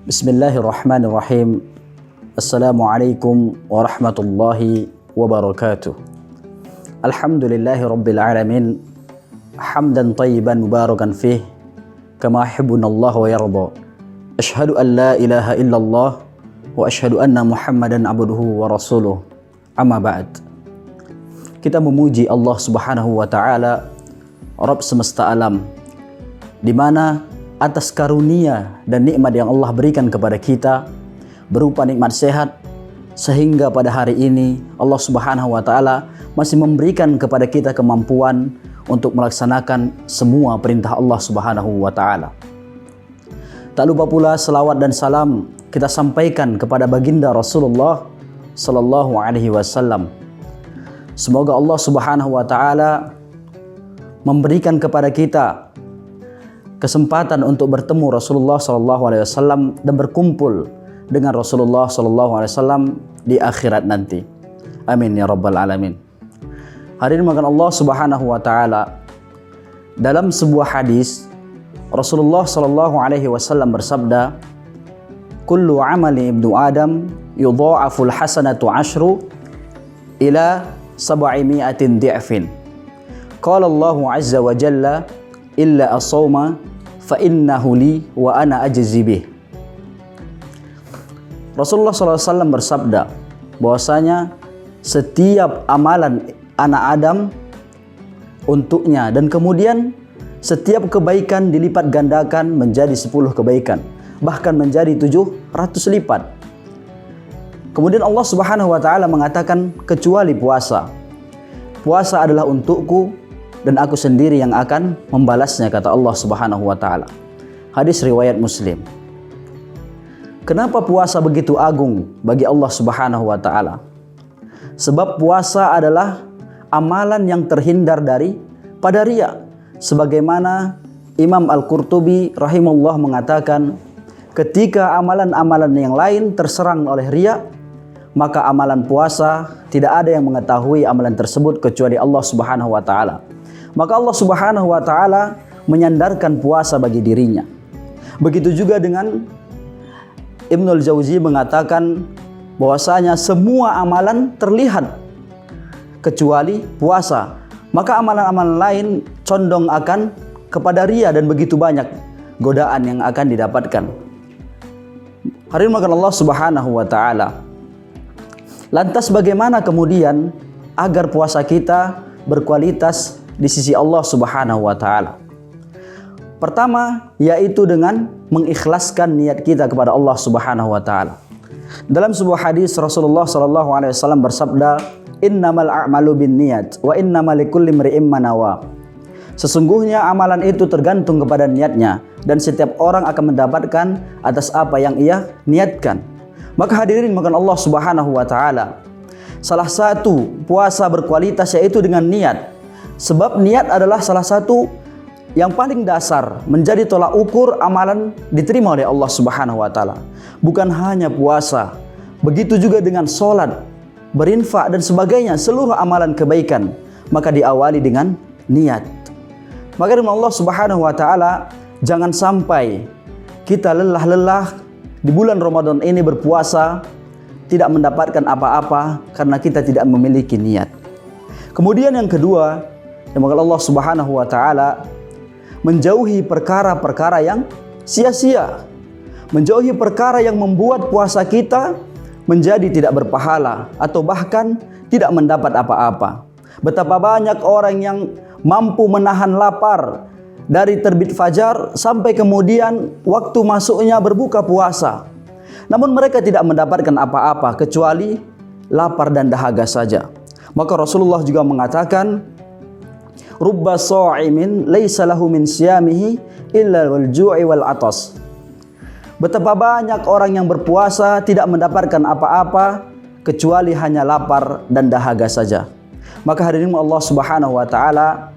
Bismillahirrahmanirrahim. Assalamualaikum warahmatullahi wabarakatuh. Alhamdulillahi rabbil alamin. Hamdan tayyiban mubarakan fih kama yuhibbunallahu wa yarda. Asyhadu an la ilaha illallah wa asyhadu anna Muhammadan abduhu wa rasuluh. Amma ba'd. Kita memuji Allah Subhanahu wa taala, Rabb semesta alam, di mana atas karunia dan nikmat yang Allah berikan kepada kita berupa nikmat sehat, sehingga pada hari ini Allah Subhanahu wa taala masih memberikan kepada kita kemampuan untuk melaksanakan semua perintah Allah Subhanahu wa taala. Tak lupa pula selawat dan salam kita sampaikan kepada baginda Rasulullah sallallahu alaihi wasallam. Semoga Allah Subhanahu wa taala memberikan kepada kita kesempatan untuk bertemu Rasulullah sallallahu alaihi wasallam dan berkumpul dengan Rasulullah sallallahu alaihi wasallam di akhirat nanti. Amin ya rabbal alamin. Hadirin makan Allah Subhanahu wa taala, dalam sebuah hadis Rasulullah sallallahu alaihi wasallam bersabda, "Kullu amali ibnu Adam yudha'aful hasanatu 'ashru ila 700 di'fin." Qala Allahu 'azza wa jalla, "Illa as-sawma fa innahu li wa ana ajzi bih." Rasulullah SAW bersabda bahwasanya setiap amalan anak Adam untuknya, dan kemudian setiap kebaikan dilipat gandakan menjadi 10 kebaikan, bahkan menjadi 700 lipat. Kemudian Allah Subhanahu wa taala mengatakan kecuali puasa. Puasa adalah untukku dan aku sendiri yang akan membalasnya, kata Allah Subhanahu wa taala. Hadis riwayat Muslim. Kenapa puasa begitu agung bagi Allah Subhanahu wa taala? Sebab puasa adalah amalan yang terhindar dari pada riya. Sebagaimana Imam Al-Qurtubi rahimahullah mengatakan, ketika amalan-amalan yang lain terserang oleh riya, maka amalan puasa tidak ada yang mengetahui amalan tersebut kecuali Allah Subhanahu wa taala. Maka Allah Subhanahu wa taala menyandarkan puasa bagi dirinya. Begitu juga dengan Ibnul Jauzi mengatakan bahwasanya semua amalan terlihat kecuali puasa. Maka amalan-amalan lain condong akan kepada riya dan begitu banyak godaan yang akan didapatkan. Hadirin makan Allah Subhanahu wa taala. Lantas bagaimana kemudian agar puasa kita berkualitas di sisi Allah Subhanahu wa taala? Pertama, yaitu dengan mengikhlaskan niat kita kepada Allah Subhanahu wa taala. Dalam sebuah hadis Rasulullah sallallahu alaihi wasallam bersabda, "Innamal a'malu binniyat wa innamal likulli imri'in ma nawa." Sesungguhnya amalan itu tergantung kepada niatnya, dan setiap orang akan mendapatkan atas apa yang ia niatkan. Maka hadirin makan Allah Subhanahu wa taala, salah satu puasa berkualitas yaitu dengan niat. Sebab niat adalah salah satu yang paling dasar menjadi tolak ukur amalan diterima oleh Allah Subhanahu wa taala. Bukan hanya puasa, begitu juga dengan sholat, berinfak dan sebagainya, seluruh amalan kebaikan maka diawali dengan niat. Maka dengan Allah Subhanahu wa taala, jangan sampai kita lelah-lelah di bulan Ramadan ini berpuasa tidak mendapatkan apa-apa karena kita tidak memiliki niat. Kemudian yang kedua, semoga Allah Subhanahu wa taala menjauhi perkara-perkara yang sia-sia, menjauhi perkara yang membuat puasa kita menjadi tidak berpahala atau bahkan tidak mendapat apa-apa. Betapa banyak orang yang mampu menahan lapar dari terbit fajar sampai kemudian waktu masuknya berbuka puasa, namun mereka tidak mendapatkan apa-apa kecuali lapar dan dahaga saja. Maka Rasulullah juga mengatakan, "Rubba sha'imin laisa lahu min siyamihi illa wal ju'i wal atas." Betapa banyak orang yang berpuasa tidak mendapatkan apa-apa kecuali hanya lapar dan dahaga saja. Maka hadirin Allah Subhanahu wa taala,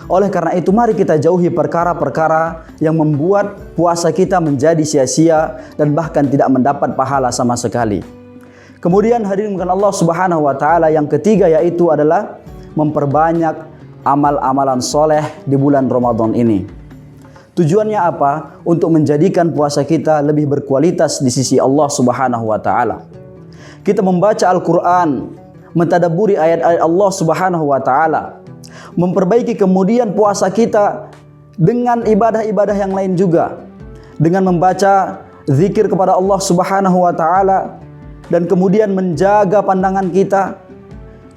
oleh karena itu mari kita jauhi perkara-perkara yang membuat puasa kita menjadi sia-sia dan bahkan tidak mendapat pahala sama sekali. Kemudian hadirin Allah Subhanahu wa taala, yang ketiga yaitu adalah memperbanyak amal-amalan soleh di bulan Ramadan ini. Tujuannya apa? Untuk menjadikan puasa kita lebih berkualitas di sisi Allah Subhanahu wa taala. Kita membaca Al-Qur'an, mentadabburi ayat-ayat Allah Subhanahu wa taala, memperbaiki kemudian puasa kita dengan ibadah-ibadah yang lain juga, dengan membaca zikir kepada Allah Subhanahu wa taala, dan kemudian menjaga pandangan kita,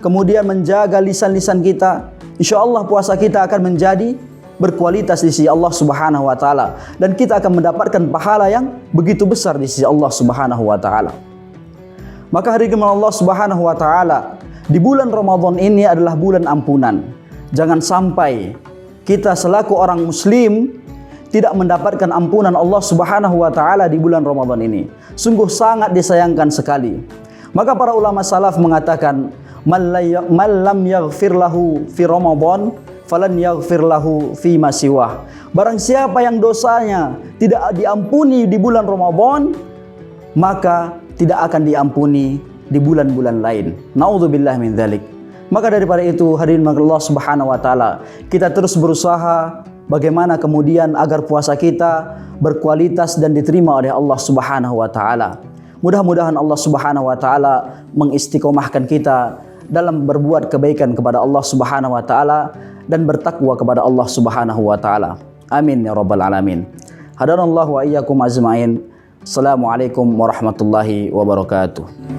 kemudian menjaga lisan-lisan kita. Insyaallah puasa kita akan menjadi berkualitas di sisi Allah Subhanahu wa taala, dan kita akan mendapatkan pahala yang begitu besar di sisi Allah Subhanahu wa taala. Maka hari Allah Subhanahu wa taala, di bulan Ramadan ini adalah bulan ampunan. Jangan sampai kita selaku orang muslim tidak mendapatkan ampunan Allah Subhanahu wa taala di bulan Ramadan ini. Sungguh sangat disayangkan sekali. Maka para ulama salaf mengatakan, man lam yaghfir lahu fi Ramadan falan yaghfir lahu fi ma siwah. Barang siapa yang dosanya tidak diampuni di bulan Ramadan, maka tidak akan diampuni di bulan-bulan lain. Naudzubillah min dzalik. Maka daripada itu, hadirin Allah Subhanahu wa taala, kita terus berusaha bagaimana kemudian agar puasa kita berkualitas dan diterima oleh Allah Subhanahu wa taala. Mudah-mudahan Allah Subhanahu wa taala mengistiqomahkan kita dalam berbuat kebaikan kepada Allah Subhanahu wa taala dan bertakwa kepada Allah Subhanahu wa taala. Amin ya rabbal alamin. Hadanallahu wa iyyakum ajmain. Assalamualaikum warahmatullahi wabarakatuh.